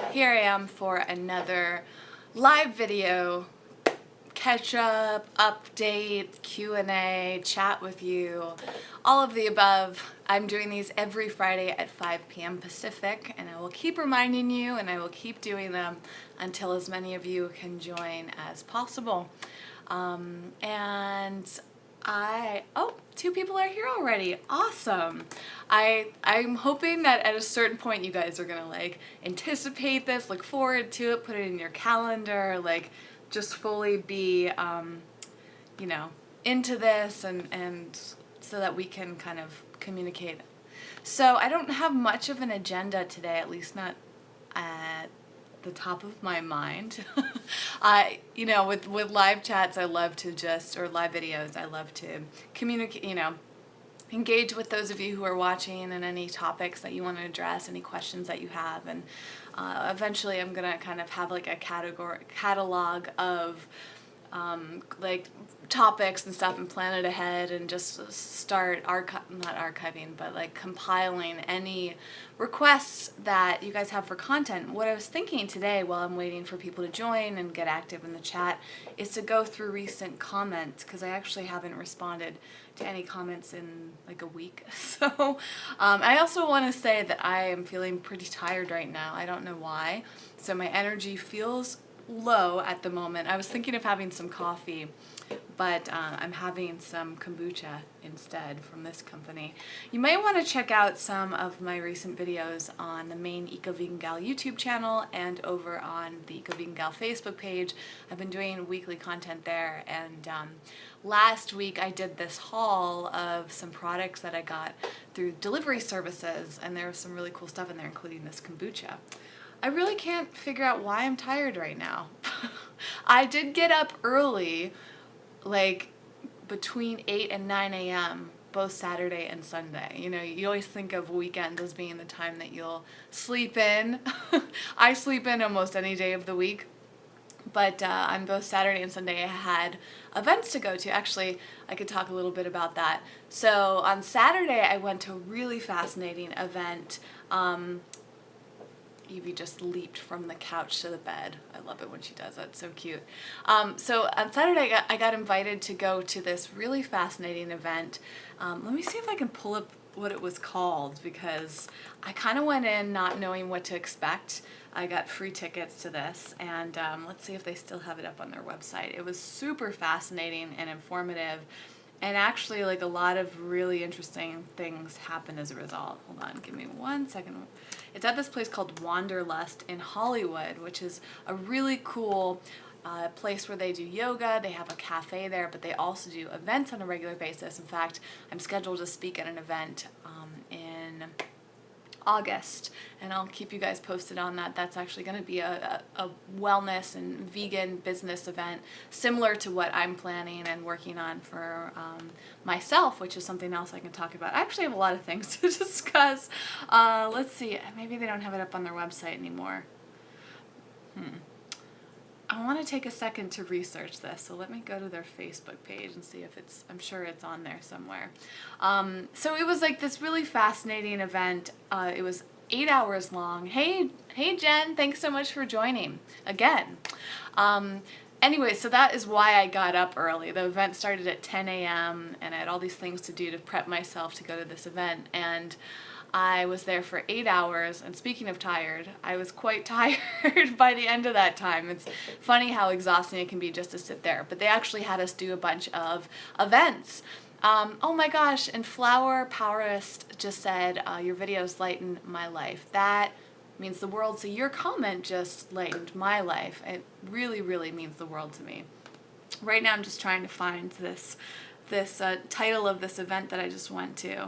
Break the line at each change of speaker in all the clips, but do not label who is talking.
Here I am for another live video, catch up, update, Q&A, chat with you, all of the above. I'm doing these every Friday at 5 p.m. Pacific, and I will keep reminding you, and I will keep doing them until as many of you can join as possible. Oh, 2 people are here already. Awesome. I'm hoping that at a certain point you guys are gonna like anticipate this, look forward to it, put it in your calendar, like just fully be, you know, into this and so that we can kind of communicate. So I don't have much of an agenda today, at least not at the top of my mind. You know, with live chats, I love to or live videos, I love to communicate, you know, engage with those of you who are watching and any topics that you want to address, any questions that you have. And eventually I'm going to kind of have like a catalog of like topics and stuff and plan it ahead and just start not archiving, but like compiling any requests that you guys have for content. What I was thinking today while I'm waiting for people to join and get active in the chat is to go through recent comments, because I actually haven't responded to any comments in like a week. So I also want to say that I am feeling pretty tired right now. I don't know why. So my energy feels low at the moment. I was thinking of having some coffee, but I'm having some kombucha instead from this company. You may want to check out some of my recent videos on the main Eco Vegan Gal YouTube channel and over on the Eco Vegan Gal Facebook page. I've been doing weekly content there, and last week I did this haul of some products that I got through delivery services, and there was some really cool stuff in there, including this kombucha. I really can't figure out why I'm tired right now. I did get up early, like between 8 and 9 a.m., both Saturday and Sunday. You know, you always think of weekends as being the time that you'll sleep in. I sleep in almost any day of the week. But on both Saturday and Sunday I had events to go to. Actually, I could talk a little bit about that. So on Saturday I went to a really fascinating event. Evie just leaped from the couch to the bed. I love it when she does that. It's so cute. So on Saturday, I got invited to go to this really fascinating event. Let me see if I can pull up what it was called, because I kind of went in not knowing what to expect. I got free tickets to this, and let's see if they still have it up on their website. It was super fascinating and informative. And actually, like, a lot of really interesting things happen as a result. Hold on, give me 1 second. It's at this place called Wanderlust in Hollywood, which is a really cool place where they do yoga. They have a cafe there, but they also do events on a regular basis. In fact, I'm scheduled to speak at an event in August, and I'll keep you guys posted on that. That's actually going to be a wellness and vegan business event similar to what I'm planning and working on for myself, which is something else I can talk about. I actually have a lot of things to discuss. Let's see, maybe they don't have it up on their website anymore. I want to take a second to research this, so let me go to their Facebook page and see if I'm sure it's on there somewhere. So it was like this really fascinating event. It was 8 hours long. Hey Jen, thanks so much for joining again. Anyway, so that is why I got up early. The event started at 10 a.m. and I had all these things to do to prep myself to go to this event, and I was there for 8 hours, and speaking of tired, I was quite tired by the end of that time. It's funny how exhausting it can be just to sit there, but they actually had us do a bunch of events. Oh my gosh, and Flower Powerist just said, your videos lighten my life. That means the world, so your comment just lightened my life. It really, really means the world to me. Right now I'm just trying to find this title of this event that I just went to.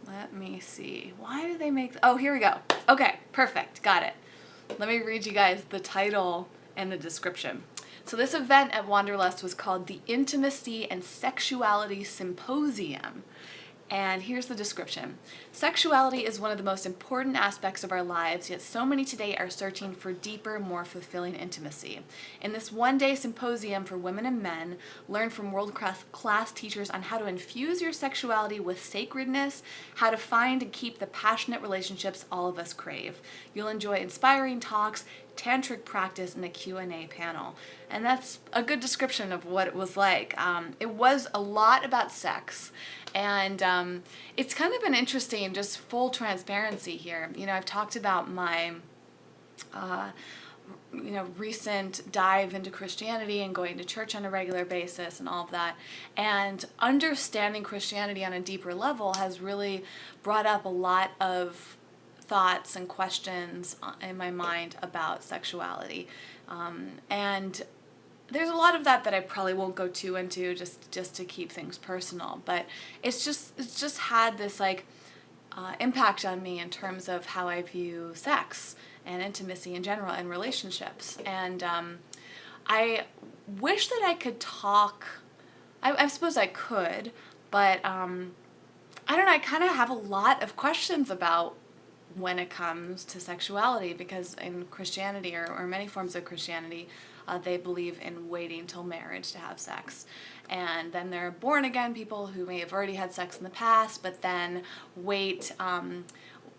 Let me see. Why do they make... Oh, here we go. Okay, perfect. Got it. Let me read you guys the title and the description. So this event at Wanderlust was called the Intimacy and Sexuality Symposium. And here's the description. Sexuality is one of the most important aspects of our lives, yet so many today are searching for deeper, more fulfilling intimacy. In this one-day symposium for women and men, learn from world-class teachers on how to infuse your sexuality with sacredness, how to find and keep the passionate relationships all of us crave. You'll enjoy inspiring talks, tantric practice, and a Q&A panel. And that's a good description of what it was like. It was a lot about sex, and it's kind of an interesting, just full transparency here. I've talked about my recent dive into Christianity and going to church on a regular basis and all of that. And understanding Christianity on a deeper level has really brought up a lot of thoughts and questions in my mind about sexuality. And there's a lot of that I probably won't go too into just to keep things personal. But it's just had this impact on me in terms of how I view sex and intimacy in general and relationships. And I wish that I could talk. I suppose I could, but I don't know. I kind of have a lot of questions about when it comes to sexuality, because in Christianity or many forms of Christianity, they believe in waiting till marriage to have sex. And then there are born again people who may have already had sex in the past, but then wait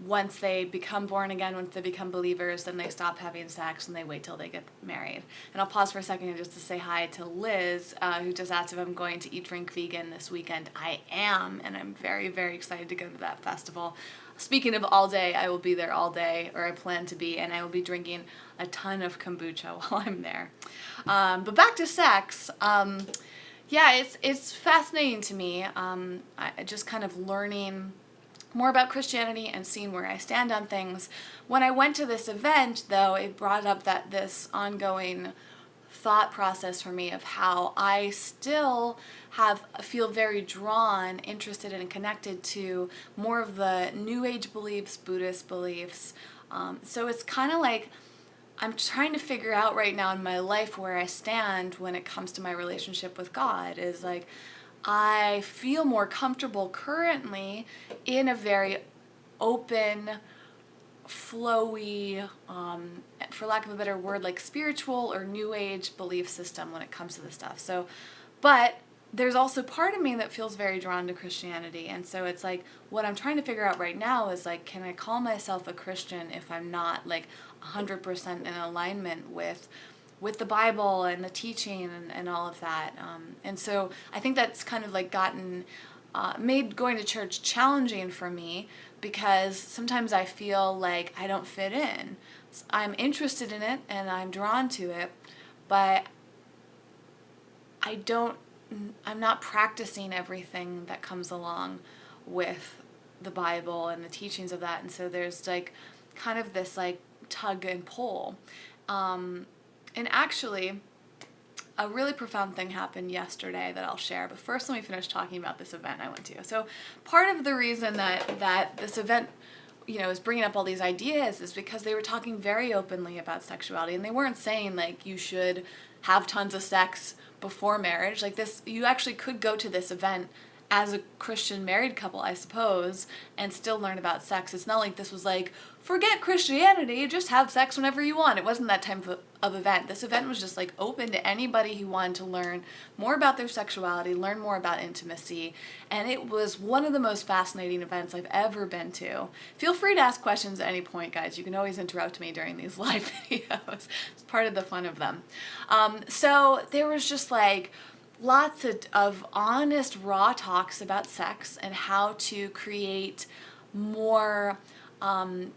once they become born again, once they become believers, then they stop having sex and they wait till they get married. And I'll pause for a second just to say hi to Liz, who just asked if I'm going to Eat Drink Vegan this weekend. I am, and I'm very, very excited to go to that festival. Speaking of all day, I will be there all day, or I plan to be, and I will be drinking a ton of kombucha while I'm there. But back to sex. Yeah, it's fascinating to me. I just kind of learning more about Christianity and seeing where I stand on things. When I went to this event, though, it brought up this ongoing thought process for me of how I still feel very drawn, interested, and connected to more of the New Age beliefs, Buddhist beliefs. So it's kind of like I'm trying to figure out right now in my life where I stand when it comes to my relationship with God. Is like I feel more comfortable currently in a very open, flowy, for lack of a better word, like spiritual or New Age belief system when it comes to this stuff. So, but there's also part of me that feels very drawn to Christianity. And so it's like, what I'm trying to figure out right now is like, can I call myself a Christian if I'm not like 100% in alignment with the Bible and the teaching and all of that. And so I think that's kind of like made going to church challenging for me, because sometimes I feel like I don't fit in. I'm interested in it and I'm drawn to it, but I'm not practicing everything that comes along with the Bible and the teachings of that. And so there's like kind of this like tug and pull. And actually, a really profound thing happened yesterday that I'll share. But first, let me finish talking about this event I went to. So part of the reason that this event, is bringing up all these ideas is because they were talking very openly about sexuality. And they weren't saying, like, you should have tons of sex before marriage. Like this, you actually could go to this event as a Christian married couple, I suppose, and still learn about sex. It's not like this was like, forget Christianity, just have sex whenever you want. It wasn't that type of event. This event was just like open to anybody who wanted to learn more about their sexuality, learn more about intimacy, and it was one of the most fascinating events I've ever been to. Feel free to ask questions at any point, guys. You can always interrupt me during these live videos. It's part of the fun of them. So there was just like lots of honest, raw talks about sex and how to create more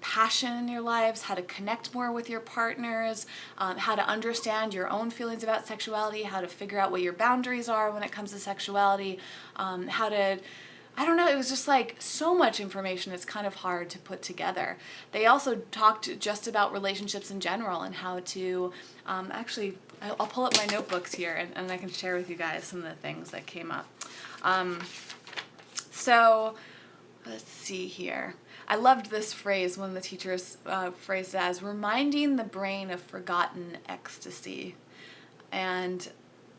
passion in your lives, how to connect more with your partners, how to understand your own feelings about sexuality, how to figure out what your boundaries are when it comes to sexuality, I don't know, it was just like so much information, it's kind of hard to put together. They also talked just about relationships in general and how to, actually, I'll pull up my notebooks here and I can share with you guys some of the things that came up. So, let's see here. I loved this phrase when the teachers phrased it as reminding the brain of forgotten ecstasy. And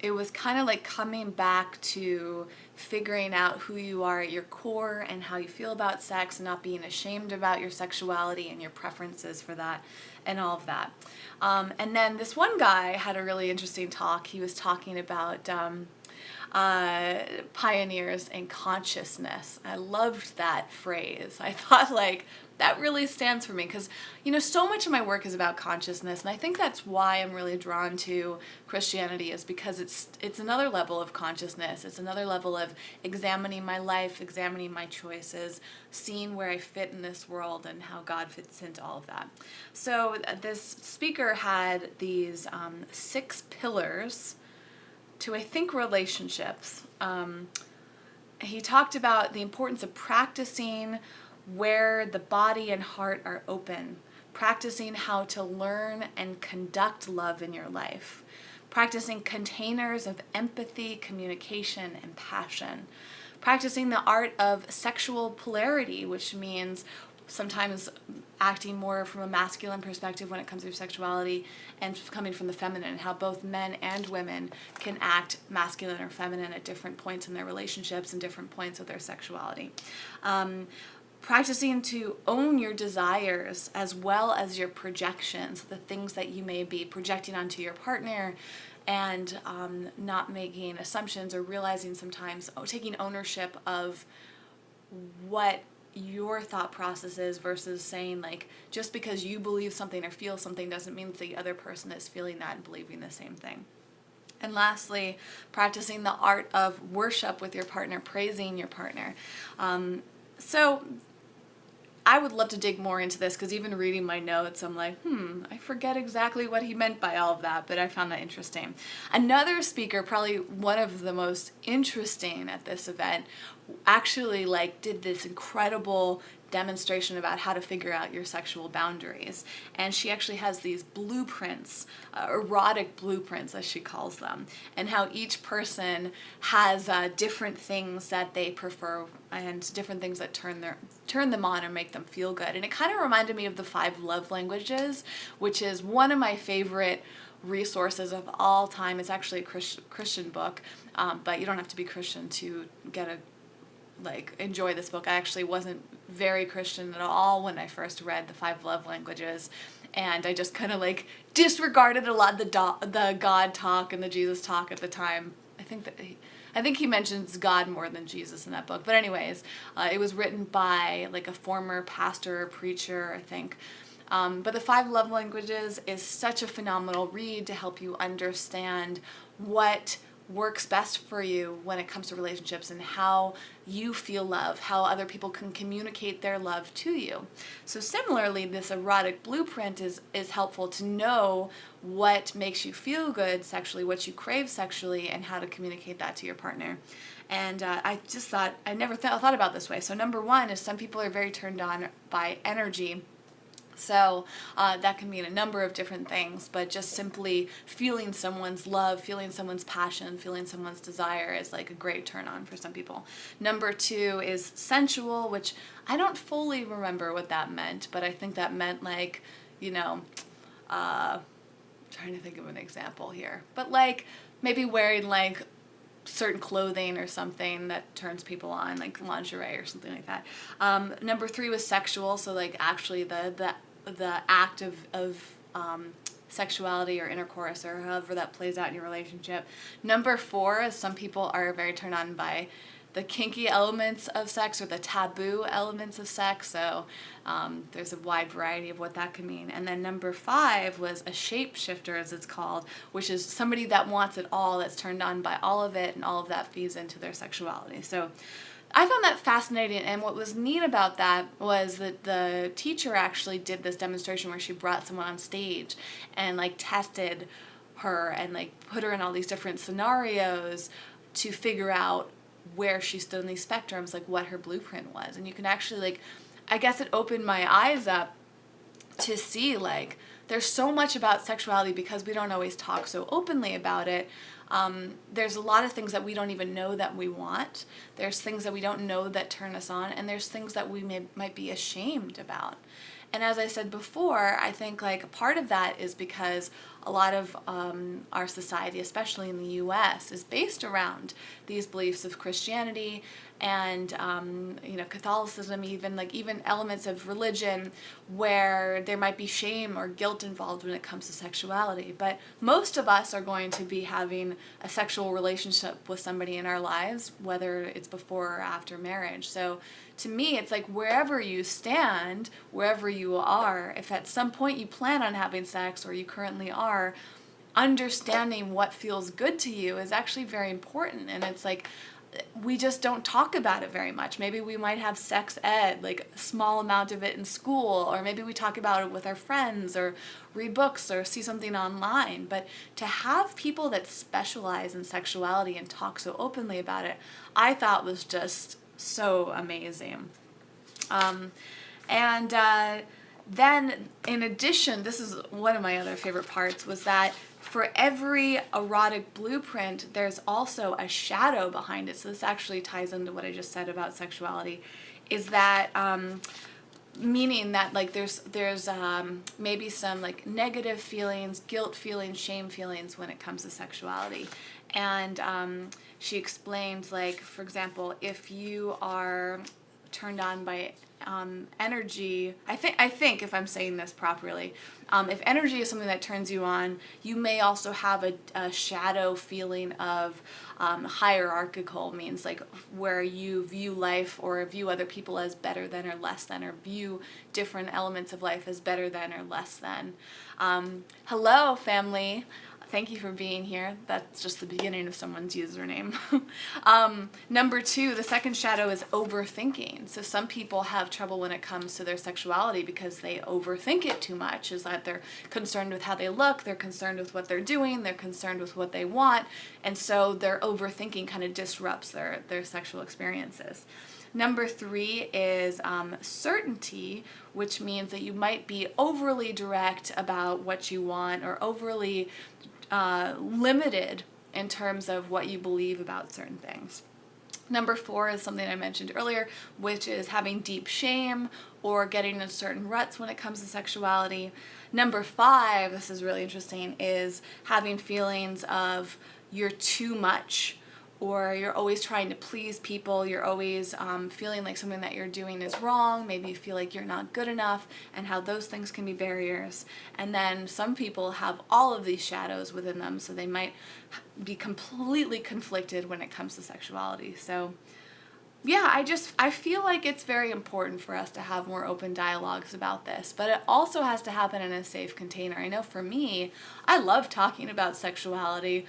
it was kind of like coming back to figuring out who you are at your core and how you feel about sex, and not being ashamed about your sexuality and your preferences for that and all of that. And then this one guy had a really interesting talk. He was talking about pioneers in consciousness. I loved that phrase. I thought, like, that really stands for me, because, you know, so much of my work is about consciousness, and I think that's why I'm really drawn to Christianity, is because it's another level of consciousness. It's another level of examining my life, examining my choices, seeing where I fit in this world and how God fits into all of that. So this speaker had these 6 pillars to, I think, relationships. He talked about the importance of practicing where the body and heart are open, practicing how to learn and conduct love in your life, practicing containers of empathy, communication, and passion, practicing the art of sexual polarity, which means sometimes acting more from a masculine perspective when it comes to sexuality, and coming from the feminine, how both men and women can act masculine or feminine at different points in their relationships and different points of their sexuality. Practicing to own your desires as well as your projections, the things that you may be projecting onto your partner, and not making assumptions, or realizing sometimes, taking ownership of what your thought process is, versus saying, like, just because you believe something or feel something doesn't mean that the other person is feeling that and believing the same thing. And lastly, practicing the art of worship with your partner, praising your partner. So I would love to dig more into this, because even reading my notes, I'm like, I forget exactly what he meant by all of that, but I found that interesting. Another speaker, probably one of the most interesting at this event, actually did this incredible demonstration about how to figure out your sexual boundaries. And she actually has these blueprints, erotic blueprints as she calls them, and how each person has different things that they prefer and different things that turn them on or make them feel good. And it kind of reminded me of the 5 love languages, which is one of my favorite resources of all time. It's actually a Christian book, but you don't have to be Christian to get enjoy this book. I actually wasn't very Christian at all when I first read the 5 love languages, and I just kind of disregarded a lot of the God talk and the Jesus talk at the time. I think he mentions God more than Jesus in that book. But anyways, it was written by a former pastor or preacher, I think. But the 5 love languages is such a phenomenal read to help you understand what works best for you when it comes to relationships, and how you feel love, how other people can communicate their love to you. So similarly, this erotic blueprint is helpful to know what makes you feel good sexually, what you crave sexually, and how to communicate that to your partner. And I just thought, I never thought about it this way. So number 1 is, some people are very turned on by energy. So that can mean a number of different things, but just simply feeling someone's love, feeling someone's passion, feeling someone's desire is a great turn on for some people. Number 2 is sensual, which I don't fully remember what that meant, but I think that meant trying to think of an example here, but maybe wearing certain clothing or something that turns people on, like lingerie or something like that. Number 3 was sexual, so actually the act of sexuality or intercourse, or however that plays out in your relationship. Number 4 is, some people are very turned on by the kinky elements of sex or the taboo elements of sex. So there's a wide variety of what that can mean. And then number 5 was a shapeshifter, as it's called, which is somebody that wants it all, that's turned on by all of it, and all of that feeds into their sexuality. So I found that fascinating, and what was neat about that was that the teacher actually did this demonstration where she brought someone on stage and tested her and put her in all these different scenarios to figure out where she stood in these spectrums, what her blueprint was. And you can actually I guess it opened my eyes up to see there's so much about sexuality, because we don't always talk so openly about it. There's a lot of things that we don't even know that we want. There's things that we don't know that turn us on, and there's things that we might be ashamed about. And as I said before, I think like part of that is because a lot of our society, especially in the U.S., is based around these beliefs of Christianity and Catholicism, even elements of religion where there might be shame or guilt involved when it comes to sexuality. But most of us are going to be having a sexual relationship with somebody in our lives, whether it's before or after marriage. So to me, it's like wherever you stand, wherever you are, if at some point you plan on having sex or you currently are, understanding what feels good to you is actually very important. And it's like we just don't talk about it very much. Maybe we might have sex ed, like a small amount of it in school, or maybe we talk about it with our friends or read books or see something online. But to have people that specialize in sexuality and talk so openly about it, I thought was just so amazing. Then in addition, this is one of my other favorite parts, was that for every erotic blueprint, there's also a shadow behind it. So this actually ties into what I just said about sexuality, is that meaning that like there's maybe some like negative feelings, guilt feelings, shame feelings when it comes to sexuality. And she explains, like, for example, if you are turned on by energy, I think if I'm saying this properly, if energy is something that turns you on, you may also have a shadow feeling of hierarchical, means like where you view life or view other people as better than or less than, or view different elements of life as better than or less than. Hello, family. Thank you for being here. That's just the beginning of someone's username. Number 2, the second shadow is overthinking. So some people have trouble when it comes to their sexuality because they overthink it too much, is that they're concerned with how they look, they're concerned with what they're doing, they're concerned with what they want, and so their overthinking kind of disrupts their sexual experiences. Number 3 is certainty, which means that you might be overly direct about what you want or overly limited in terms of what you believe about certain things. Number 4 is something I mentioned earlier, which is having deep shame or getting in certain ruts when it comes to sexuality. Number 5, this is really interesting, is having feelings of you're too much, or you're always trying to please people, you're always feeling like something that you're doing is wrong, maybe you feel like you're not good enough, and how those things can be barriers. And then some people have all of these shadows within them, so they might be completely conflicted when it comes to sexuality. So yeah, I feel like it's very important for us to have more open dialogues about this, but it also has to happen in a safe container. I know for me, I love talking about sexuality.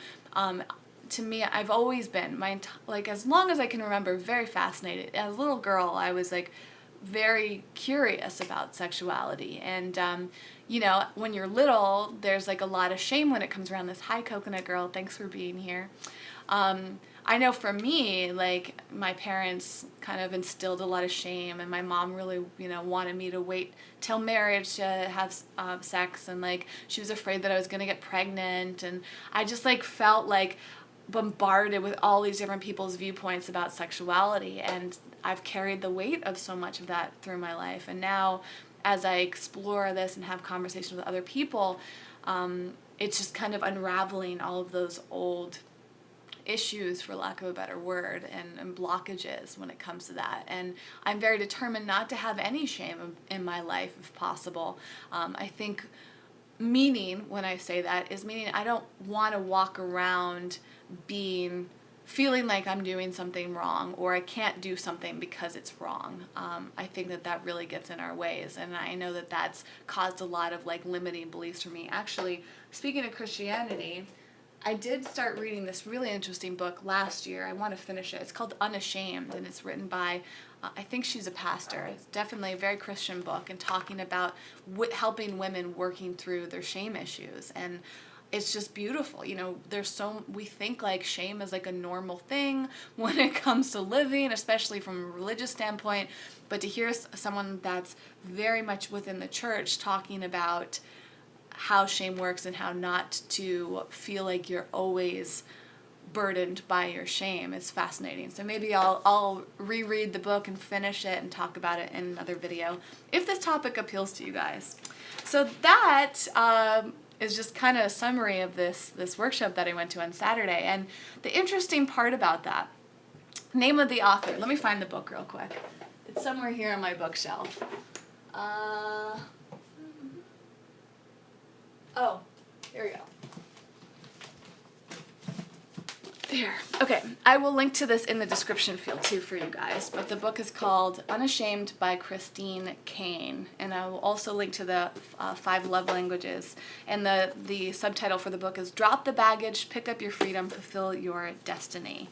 To me, I've always been, as long as I can remember, very fascinated. As a little girl, I was like very curious about sexuality. And, when you're little, there's like a lot of shame when it comes around this. Hi, Coconut Girl. Thanks for being here. I know for me, like, my parents kind of instilled a lot of shame, and my mom really, wanted me to wait till marriage to have sex, and like she was afraid that I was going to get pregnant, and I just like felt like bombarded with all these different people's viewpoints about sexuality, and I've carried the weight of so much of that through my life. And now as I explore this and have conversations with other people, it's just kind of unraveling all of those old issues, for lack of a better word, and blockages when it comes to that. And I'm very determined not to have any shame in my life if possible. I think meaning, when I say that, is meaning I don't want to walk around feeling like I'm doing something wrong, or I can't do something because it's wrong. I think that really gets in our ways, and I know that that's caused a lot of like limiting beliefs for me. Actually, speaking of Christianity, I did start reading this really interesting book last year. I want to finish it. It's called Unashamed, and it's written by, I think she's a pastor. It's definitely a very Christian book, and talking about helping women working through their shame issues. And it's just beautiful. We think like shame is like a normal thing when it comes to living, especially from a religious standpoint. But to hear someone that's very much within the church talking about how shame works and how not to feel like you're always burdened by your shame is fascinating. So maybe I'll reread the book and finish it and talk about it in another video if this topic appeals to you guys. So that is just kind of a summary of this workshop that I went to on Saturday. And the interesting part about that, name of the author, let me find the book real quick. It's somewhere here on my bookshelf. Oh, here we go. Here. Okay, I will link to this in the description field too for you guys, but the book is called Unashamed by Christine Caine, and I will also link to the 5 love languages, and the subtitle for the book is Drop the Baggage, Pick Up Your Freedom, Fulfill Your Destiny.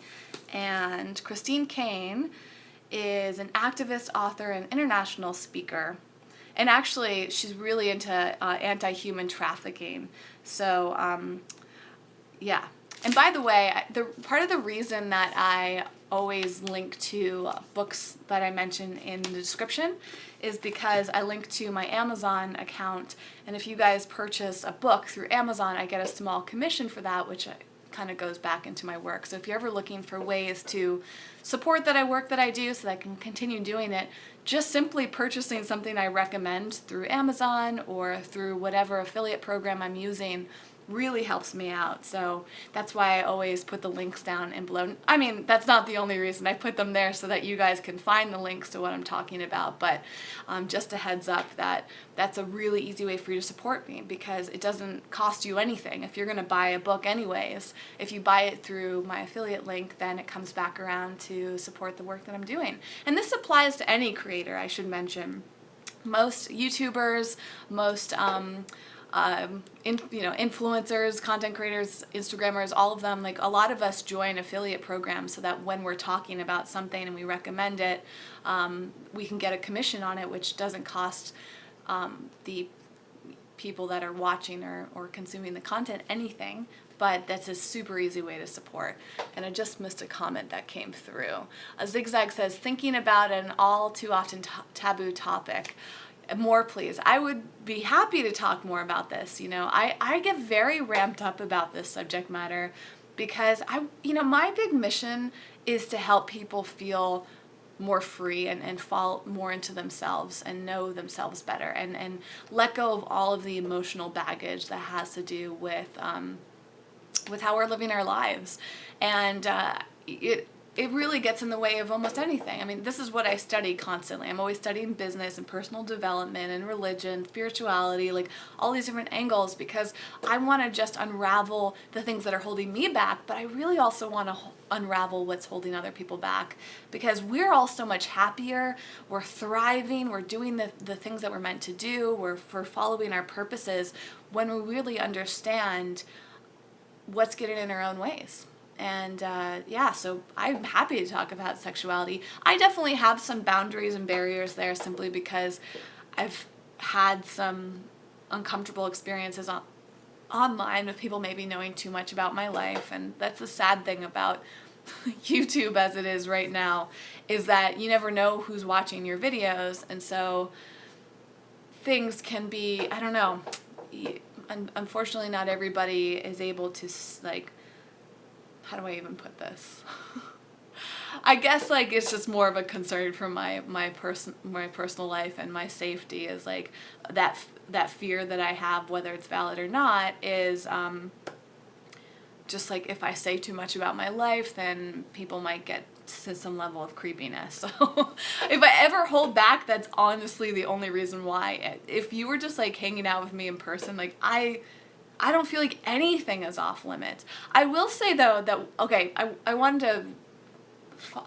And Christine Caine is an activist, author, and international speaker, and actually she's really into anti-human trafficking, so yeah. And by the way, part of the reason that I always link to books that I mention in the description is because I link to my Amazon account, and if you guys purchase a book through Amazon, I get a small commission for that, which kind of goes back into my work. So if you're ever looking for ways to support that work that I do so that I can continue doing it, just simply purchasing something I recommend through Amazon or through whatever affiliate program I'm using really helps me out. So that's why I always put the links down in below. I mean, that's not the only reason. I put them there so that you guys can find the links to what I'm talking about, but just a heads up that that's a really easy way for you to support me, because it doesn't cost you anything. If you're going to buy a book anyways, if you buy it through my affiliate link, then it comes back around to support the work that I'm doing. And this applies to any creator, I should mention. Most YouTubers, most influencers, content creators, Instagrammers, all of them, like a lot of us join affiliate programs so that when we're talking about something and we recommend it, we can get a commission on it, which doesn't cost the people that are watching or consuming the content anything, but that's a super easy way to support. And I just missed a comment that came through. A Zigzag says, thinking about an all too often taboo topic. More, please. I would be happy to talk more about this. I get very ramped up about this subject matter because my big mission is to help people feel more free and fall more into themselves and know themselves better and let go of all of the emotional baggage that has to do with how we're living our lives. And it really gets in the way of almost anything. I mean, this is what I study constantly. I'm always studying business and personal development and religion, spirituality, like all these different angles, because I want to just unravel the things that are holding me back, but I really also want to unravel what's holding other people back, because we're all so much happier, we're thriving, we're doing the things that we're meant to do, we're following our purposes when we really understand what's getting in our own ways. And so I'm happy to talk about sexuality. I definitely have some boundaries and barriers there simply because I've had some uncomfortable experiences online with people maybe knowing too much about my life. And that's the sad thing about YouTube as it is right now, is that you never know who's watching your videos. And so things can be, I don't know, unfortunately not everybody is able to how do I even put this? I guess it's just more of a concern for my personal life and my safety is that fear that I have, whether it's valid or not, is just if I say too much about my life, then people might get to some level of creepiness. So if I ever hold back, that's honestly the only reason why. If you were just hanging out with me in person, I don't feel like anything is off limits. I will say though that, okay, I wanted to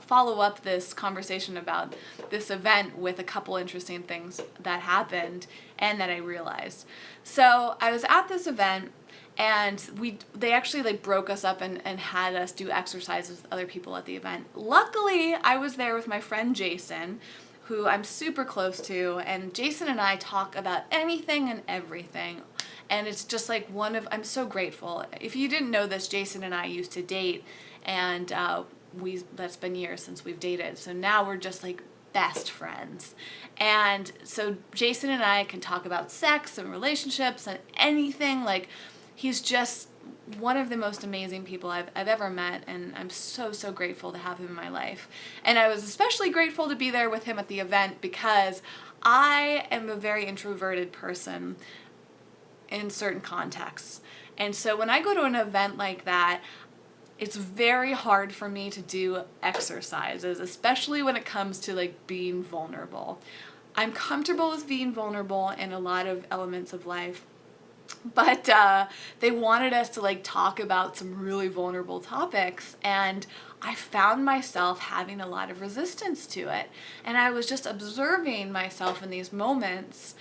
follow up this conversation about this event with a couple interesting things that happened and that I realized. So I was at this event and they actually broke us up and had us do exercises with other people at the event. Luckily, I was there with my friend Jason, who I'm super close to, and Jason and I talk about anything and everything. And it's just I'm so grateful. If you didn't know this, Jason and I used to date, and that's been years since we've dated. So now we're just best friends. And so Jason and I can talk about sex and relationships and anything. He's just one of the most amazing people I've ever met, and I'm so, so grateful to have him in my life. And I was especially grateful to be there with him at the event because I am a very introverted person in certain contexts. And so when I go to an event like that, it's very hard for me to do exercises, especially when it comes to like being vulnerable. I'm comfortable with being vulnerable in a lot of elements of life, but they wanted us to like talk about some really vulnerable topics, and I found myself having a lot of resistance to it. And I was just observing myself in these moments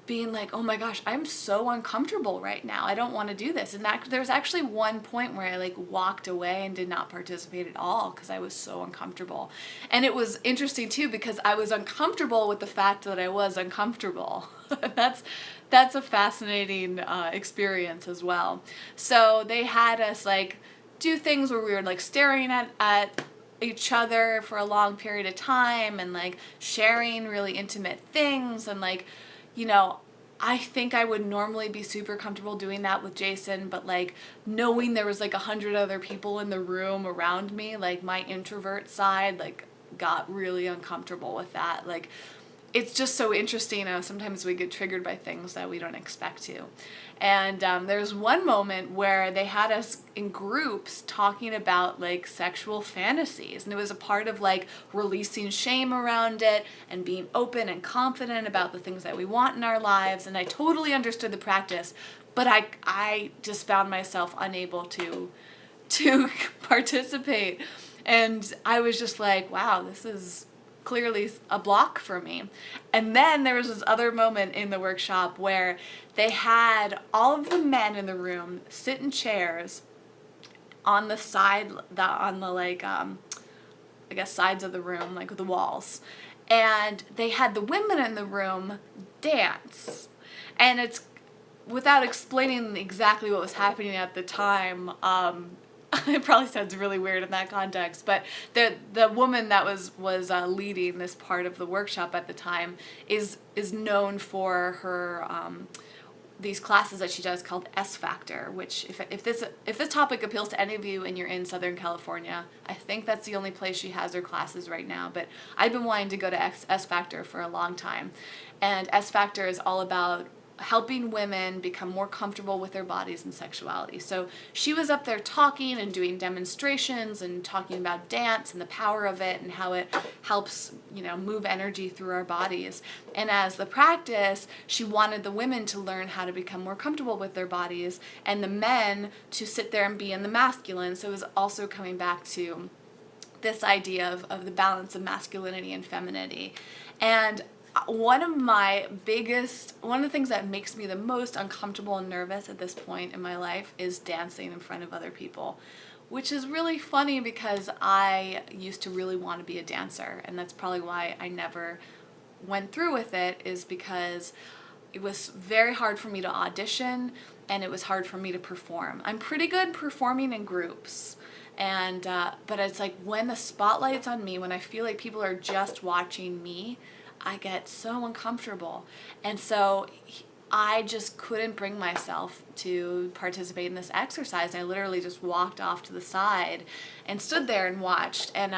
being like, oh my gosh, I'm so uncomfortable right now. I don't want to do this. And that there was actually one point where I like walked away and did not participate at all because I was so uncomfortable. And it was interesting too because I was uncomfortable with the fact that I was uncomfortable. That's a fascinating experience as well. So they had us like do things where we were like staring at each other for a long period of time and like sharing really intimate things and like, you know, I think I would normally be super comfortable doing that with Jason, but like knowing there was like 100 other people in the room around me, like my introvert side, like got really uncomfortable with that. Like it's just so interesting how sometimes we get triggered by things that we don't expect to. And there's one moment where they had us in groups talking about like sexual fantasies, and it was a part of like releasing shame around it and being open and confident about the things that we want in our lives. And I totally understood the practice, but I just found myself unable to participate. And I was just like, wow, this is clearly a block for me. And then there was this other moment in the workshop where they had all of the men in the room sit in chairs on the side, on the like, I guess sides of the room, like the walls. And they had the women in the room dance. And it's, without explaining exactly what was happening at the time, it probably sounds really weird in that context, but the woman that was leading this part of the workshop at the time is known for her these classes that she does called S Factor, which if this topic appeals to any of you and you're in Southern California, I think that's the only place she has her classes right now. But I've been wanting to go to S Factor for a long time, and S Factor is all about helping women become more comfortable with their bodies and sexuality. So she was up there talking and doing demonstrations and talking about dance and the power of it and how it helps, you know, move energy through our bodies. And as the practice, she wanted the women to learn how to become more comfortable with their bodies and the men to sit there and be in the masculine. So it was also coming back to this idea of the balance of masculinity and femininity. And one of the things that makes me the most uncomfortable and nervous at this point in my life is dancing in front of other people, which is really funny because I used to really want to be a dancer, and that's probably why I never went through with it, is because it was very hard for me to audition and it was hard for me to perform. I'm pretty good performing in groups. And but it's like when the spotlight's on me, when I feel like people are just watching me, I get so uncomfortable. And so I just couldn't bring myself to participate in this exercise. And I literally just walked off to the side and stood there and watched. And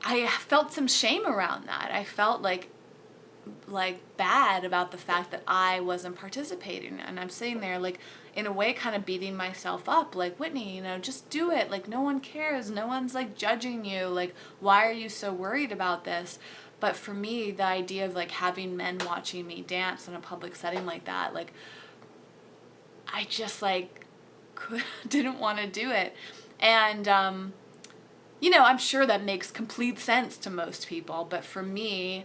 I felt some shame around that. I felt like bad about the fact that I wasn't participating. And I'm sitting there like in a way kind of beating myself up, like, Whitney, you know, just do it. Like, no one cares. No one's like judging you. Like, why are you so worried about this? But for me, the idea of like having men watching me dance in a public setting like that, like I just like didn't want to do it. And you know, I'm sure that makes complete sense to most people, but for me,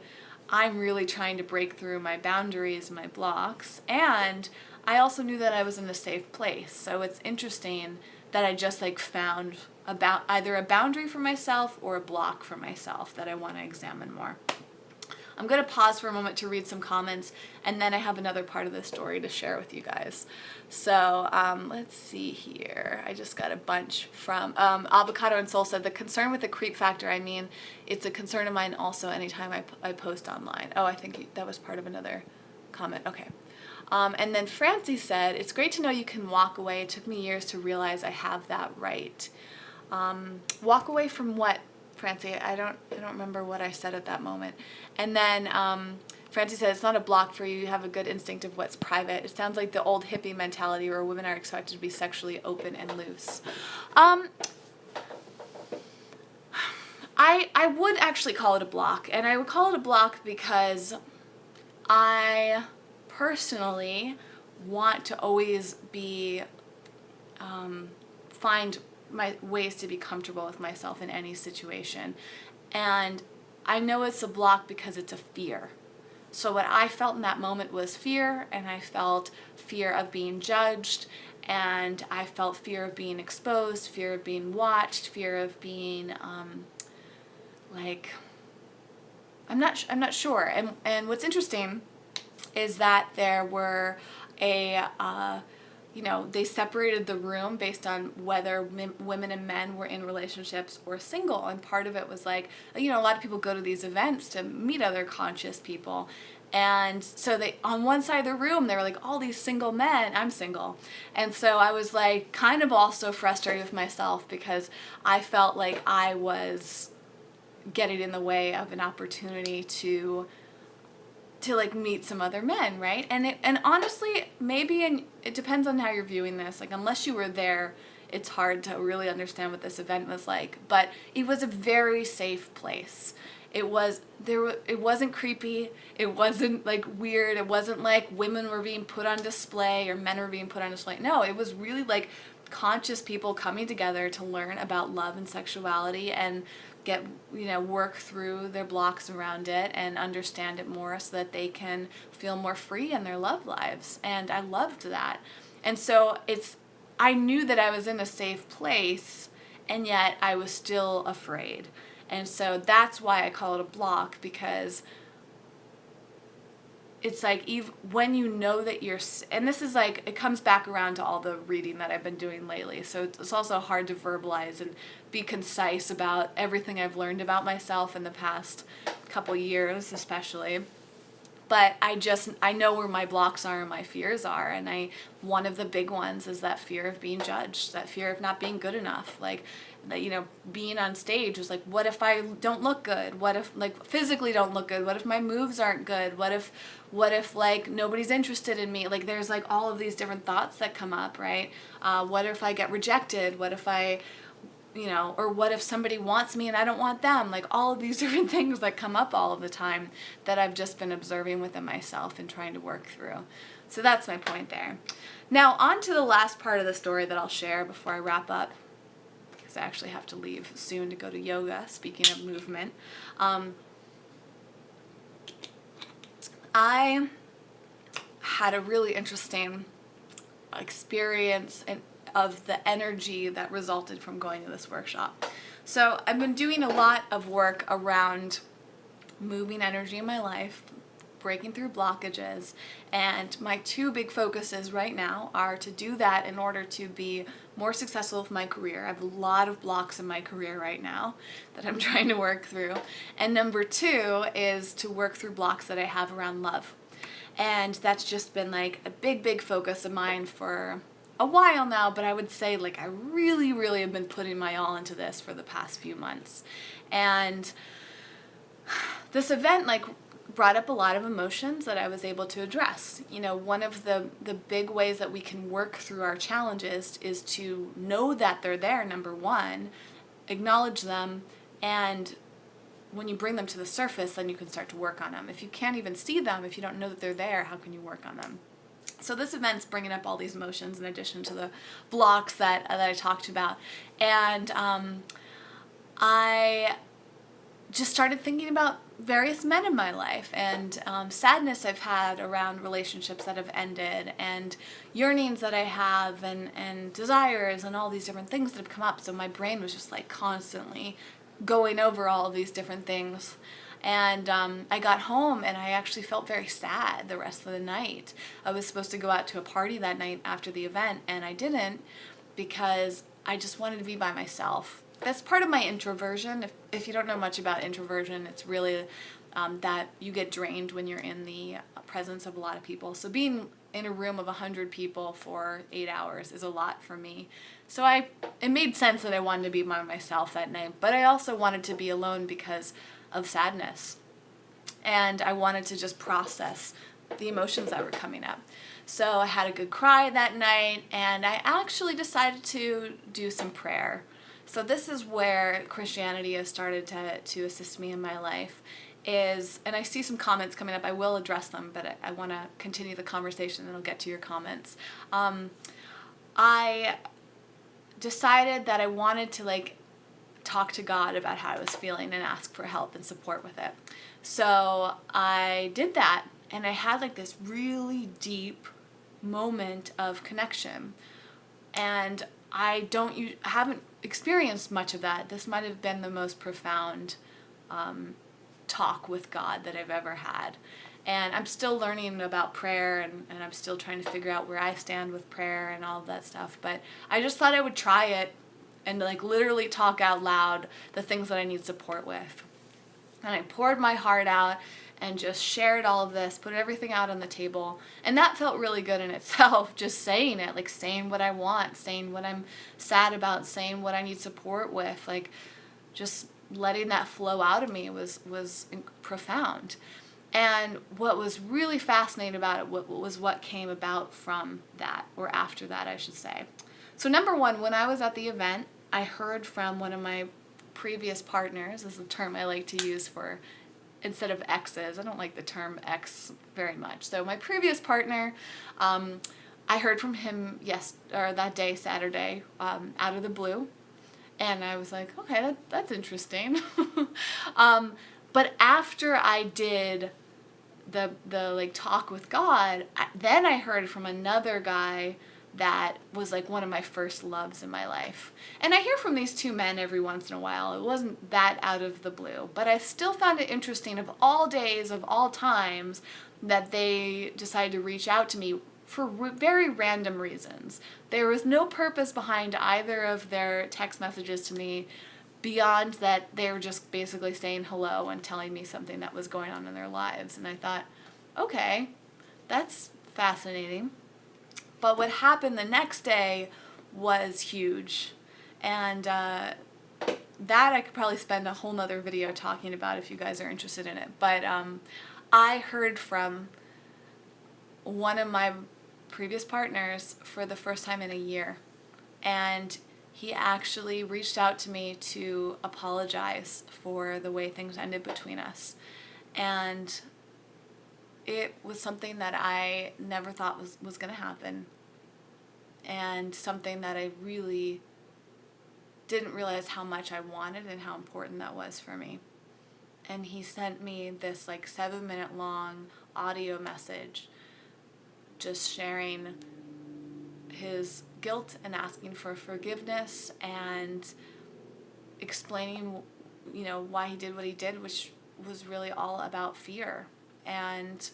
I'm really trying to break through my boundaries and my blocks. And I also knew that I was in a safe place. So it's interesting that I just like found about either a boundary for myself or a block for myself that I want to examine more. I'm going to pause for a moment to read some comments, and then I have another part of the story to share with you guys. So let's see here. I just got a bunch from Avocado and Soul said, the concern with the creep factor, I mean, it's a concern of mine also anytime I post online. Oh, I think that was part of another comment. Okay. And then Francie said, "It's great to know you can walk away. It took me years to realize I have that right." Walk away from what, Francie? I don't remember what I said at that moment. And then Francie said, "It's not a block for you. You have a good instinct of what's private." It sounds like the old hippie mentality where women are expected to be sexually open and loose. I would actually call it a block, and I would call it a block because I personally want to always be, find my ways to be comfortable with myself in any situation. And I know it's a block because it's a fear. So what I felt in that moment was fear, and I felt fear of being judged, and I felt fear of being exposed, fear of being watched, fear of being, I'm not sure. And what's interesting is that there were they separated the room based on whether women and men were in relationships or single. And part of it was like, a lot of people go to these events to meet other conscious people. And so they, on one side of the room, there were like all these single men. I'm single. And so I was like kind of also frustrated with myself because I felt like I was getting in the way of an opportunity to like meet some other men, right? And honestly, maybe, it depends on how you're viewing this. Like, unless you were there, it's hard to really understand what this event was like. But it was a very safe place. It wasn't creepy. It wasn't like weird. It wasn't like women were being put on display or men were being put on display. No, it was really like conscious people coming together to learn about love and sexuality and get, work through their blocks around it and understand it more so that they can feel more free in their love lives. And I loved that. And so I knew that I was in a safe place, and yet I was still afraid. And so that's why I call it a block, because it's like, when you know that you're, and this is like, it comes back around to all the reading that I've been doing lately. So it's also hard to verbalize and be concise about everything I've learned about myself in the past couple years, especially. But I know where my blocks are and my fears are. And one of the big ones is that fear of being judged, that fear of not being good enough. Like, being on stage was like, what if I don't look good? What if, like, physically don't look good? What if my moves aren't good? What if like, nobody's interested in me? Like, there's like all of these different thoughts that come up, right? What if I get rejected? What if I, or what if somebody wants me and I don't want them? Like, all of these different things that come up all of the time that I've just been observing within myself and trying to work through. So that's my point there. Now, on to the last part of the story that I'll share before I wrap up, because I actually have to leave soon to go to yoga, speaking of movement. I had a really interesting experience of the energy that resulted from going to this workshop. So I've been doing a lot of work around moving energy in my life, breaking through blockages, and my two big focuses right now are to do that in order to be more successful with my career. I have a lot of blocks in my career right now that I'm trying to work through. And number two is to work through blocks that I have around love. And that's just been like a big focus of mine for a while now, but I would say like I really have been putting my all into this for the past few months. And this event like brought up a lot of emotions that I was able to address. One of the big ways that we can work through our challenges is to know that they're there, number one, acknowledge them, and when you bring them to the surface, then you can start to work on them. If you can't even see them, if you don't know that they're there, how can you work on them? So this event's bringing up all these emotions in addition to the blocks that I talked about. And I just started thinking about various men in my life and sadness I've had around relationships that have ended, and yearnings that I have, and desires, and all these different things that have come up. So my brain was just like constantly going over all of these different things. And I got home and I actually felt very sad the rest of the night. I was supposed to go out to a party that night after the event, and I didn't because I just wanted to be by myself. That's part of my introversion. If you don't know much about introversion, it's really that you get drained when you're in the presence of a lot of people. So being in a room of 100 people for 8 hours is a lot for me. So it made sense that I wanted to be by myself that night, but I also wanted to be alone because of sadness. And I wanted to just process the emotions that were coming up. So I had a good cry that night, and I actually decided to do some prayer. So this is where Christianity has started to assist me in my life. And I see some comments coming up. I will address them, but I want to continue the conversation, and I'll get to your comments. I decided that I wanted to talk to God about how I was feeling and ask for help and support with it. So I did that, and I had this really deep moment of connection. And I haven't experienced much of that. This might have been the most profound talk with God that I've ever had. And I'm still learning about prayer, and I'm still trying to figure out where I stand with prayer and all of that stuff. But I just thought I would try it and literally talk out loud the things that I need support with. And I poured my heart out and just shared all of this, put everything out on the table. And that felt really good in itself, just saying it, saying what I want, saying what I'm sad about, saying what I need support with, just letting that flow out of me was profound. And what was really fascinating about it was what came about from that, or after that, I should say. So number one, when I was at the event, I heard from one of my previous partners, is the term I like to use for, instead of exes. I don't like the term ex very much. So my previous partner, I heard from him that day, Saturday, out of the blue. And I was like, okay, that's interesting. But after I did the talk with God, then I heard from another guy that was one of my first loves in my life. And I hear from these two men every once in a while. It wasn't that out of the blue, but I still found it interesting, of all days, of all times, that they decided to reach out to me for very random reasons. There was no purpose behind either of their text messages to me beyond that they were just basically saying hello and telling me something that was going on in their lives. And I thought, okay, that's fascinating. But what happened the next day was huge. And that I could probably spend a whole nother video talking about if you guys are interested in it. But I heard from one of my previous partners for the first time in a year. And he actually reached out to me to apologize for the way things ended between us. And it was something that I never thought was going to happen, and something that I really didn't realize how much I wanted and how important that was for me. And he sent me this 7-minute long audio message just sharing his guilt and asking for forgiveness and explaining, why he did what he did, which was really all about fear. And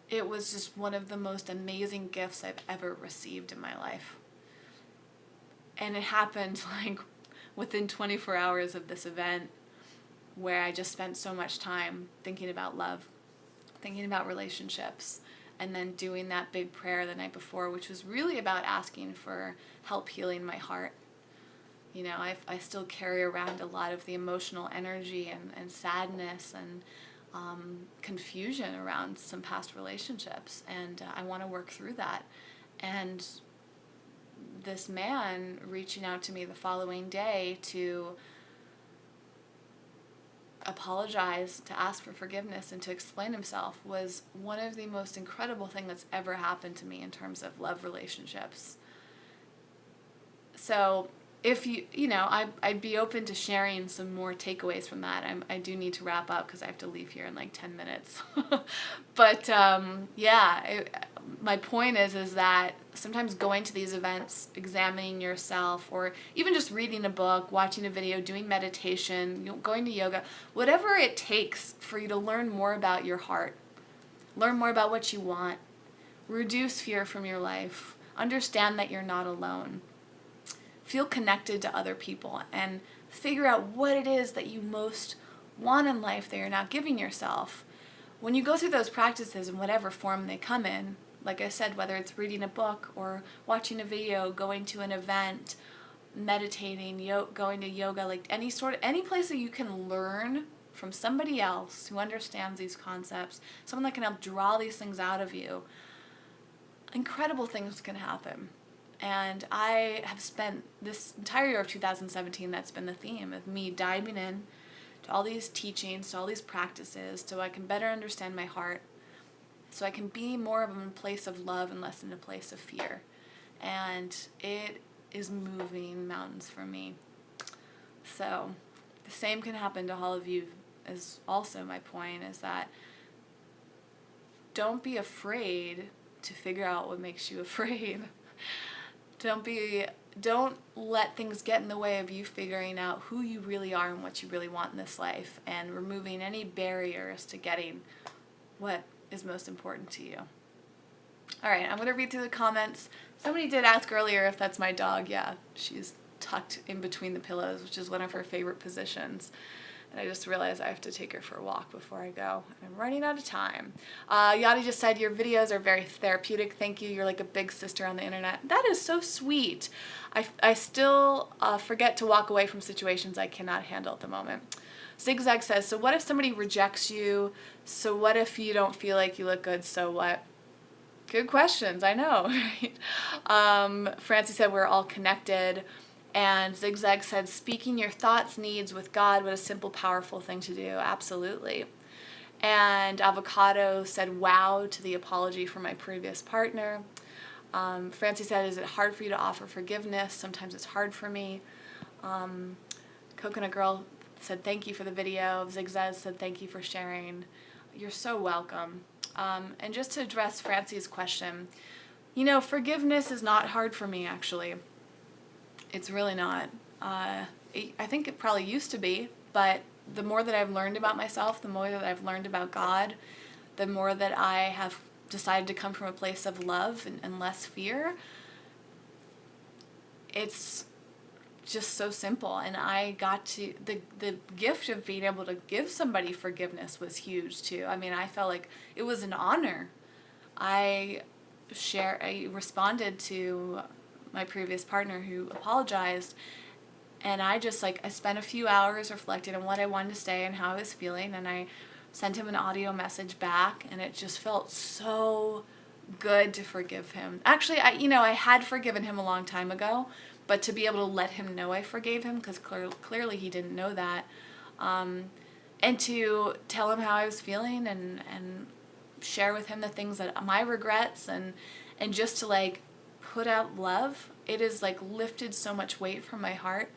it was just one of the most amazing gifts I've ever received in my life. And it happened within 24 hours of this event, where I just spent so much time thinking about love, thinking about relationships, and then doing that big prayer the night before, which was really about asking for help healing my heart. I still carry around a lot of the emotional energy and sadness and confusion around some past relationships, and I want to work through that. And this man reaching out to me the following day to apologize, to ask for forgiveness, and to explain himself was one of the most incredible things that's ever happened to me in terms of love relationships. So if I'd be open to sharing some more takeaways from that. I do need to wrap up because I have to leave here in 10 minutes. But my point is that sometimes going to these events, examining yourself, or even just reading a book, watching a video, doing meditation, going to yoga, whatever it takes for you to learn more about your heart, learn more about what you want, reduce fear from your life, understand that you're not alone, feel connected to other people, and figure out what it is that you most want in life that you're not giving yourself. when you go through those practices in whatever form they come in, like I said, whether it's reading a book or watching a video, going to an event, meditating, going to yoga, like any place that you can learn from somebody else who understands these concepts, someone that can help draw these things out of you, incredible things can happen. And I have spent this entire year of 2017, that's been the theme of me diving in to all these teachings, to all these practices, so I can better understand my heart, so I can be more of a place of love and less in a place of fear. And it is moving mountains for me. So the same can happen to all of you, is also my point, is that don't be afraid to figure out what makes you afraid. Don't let things get in the way of you figuring out who you really are and what you really want in this life, and removing any barriers to getting what is most important to you. All right, I'm going to read through the comments. Somebody did ask earlier if that's my dog. Yeah, she's tucked in between the pillows, which is one of her favorite positions. And I just realized I have to take her for a walk before I go. I'm running out of time. Yadi just said, your videos are very therapeutic. Thank you. You're like a big sister on the internet. That is so sweet. I still forget to walk away from situations I cannot handle at the moment. Zigzag says, so what if somebody rejects you? So what if you don't feel like you look good? So what? Good questions. I know, right? Francie said, we're all connected. And Zigzag said, speaking your thoughts, needs with God, what a simple, powerful thing to do. Absolutely. And Avocado said, wow, to the apology for my previous partner. Francie said, is it hard for you to offer forgiveness? Sometimes it's hard for me. Coconut Girl said, thank you for the video. Zigzag said, thank you for sharing. You're so welcome. And just to address Francie's question, forgiveness is not hard for me, actually. It's really not. I think it probably used to be, but the more that I've learned about myself, the more that I've learned about God, the more that I have decided to come from a place of love and less fear, it's just so simple. And I got to, the gift of being able to give somebody forgiveness was huge too. I mean, I felt like it was an honor. I responded to my previous partner who apologized, and I spent a few hours reflecting on what I wanted to say and how I was feeling, and I sent him an audio message back, and it just felt so good to forgive him. Actually, I had forgiven him a long time ago, but to be able to let him know I forgave him, because clearly he didn't know that, and to tell him how I was feeling and share with him the things that my regrets, and just to put out love, it has lifted so much weight from my heart.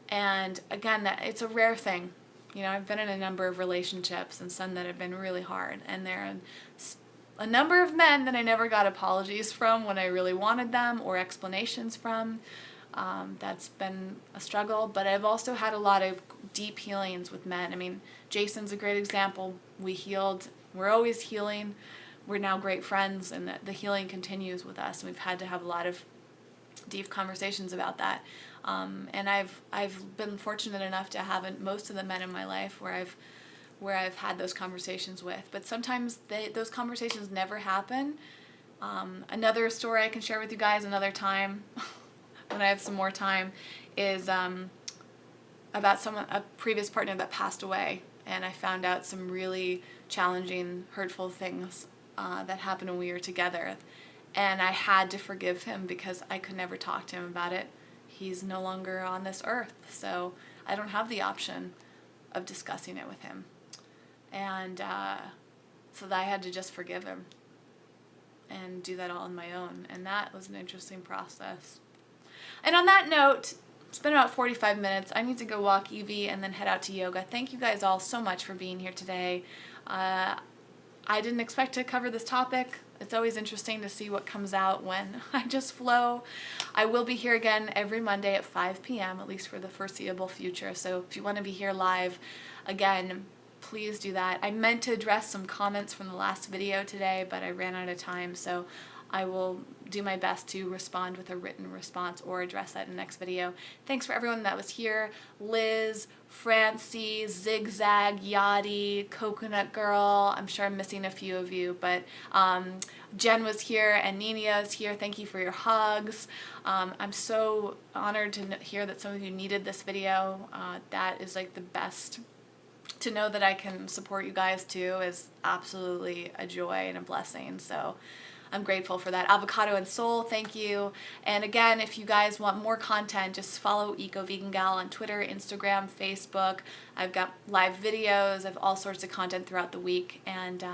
And again, that it's a rare thing. I've been in a number of relationships, and some that have been really hard, and there are a number of men that I never got apologies from when I really wanted them, or explanations from. That's been a struggle, but I've also had a lot of deep healings with men. I mean, Jason's a great example. We healed. We're always healing. We're now great friends, and the healing continues with us. And we've had to have a lot of deep conversations about that. And I've been fortunate enough to have most of the men in my life where I've had those conversations with. But sometimes those conversations never happen. Another story I can share with you guys another time, when I have some more time, is about a previous partner that passed away, and I found out some really challenging, hurtful things that happened when we were together, and I had to forgive him because I could never talk to him about it. He's no longer on this earth, so I don't have the option of discussing it with him, and so that I had to just forgive him and do that all on my own, and that was an interesting process. And on that note, it's been about 45 minutes. I need to go walk Evie and then head out to yoga. Thank you guys all so much for being here today. I didn't expect to cover this topic. It's always interesting to see what comes out when I just flow. I will be here again every Monday at 5 p.m., at least for the foreseeable future. So if you want to be here live, again, please do that. I meant to address some comments from the last video today, but I ran out of time. So I will do my best to respond with a written response or address that in the next video. Thanks for everyone that was here. Liz, Francie, Zigzag, Yachty, Coconut Girl. I'm sure I'm missing a few of you, but Jen was here and Nina is here. Thank you for your hugs. I'm so honored to hear that some of you needed this video. That is like the best. To know that I can support you guys too is absolutely a joy and a blessing. So I'm grateful for that. Avocado and Soul, thank you. And again, if you guys want more content, just follow Eco Vegan Gal on Twitter, Instagram, Facebook. I've got live videos. I have all sorts of content throughout the week. And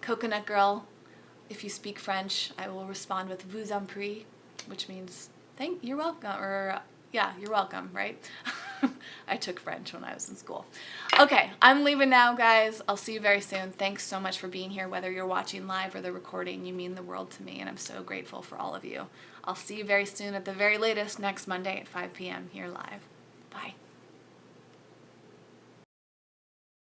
Coconut Girl, if you speak French, I will respond with vous en prie, which means you're welcome, or yeah, you're welcome, right? I took French when I was in school. Okay, I'm leaving now, guys. I'll see you very soon. Thanks so much for being here, whether you're watching live or the recording. You mean the world to me, and I'm so grateful for all of you. I'll see you very soon, at the very latest, next Monday at 5 p.m. here live. Bye.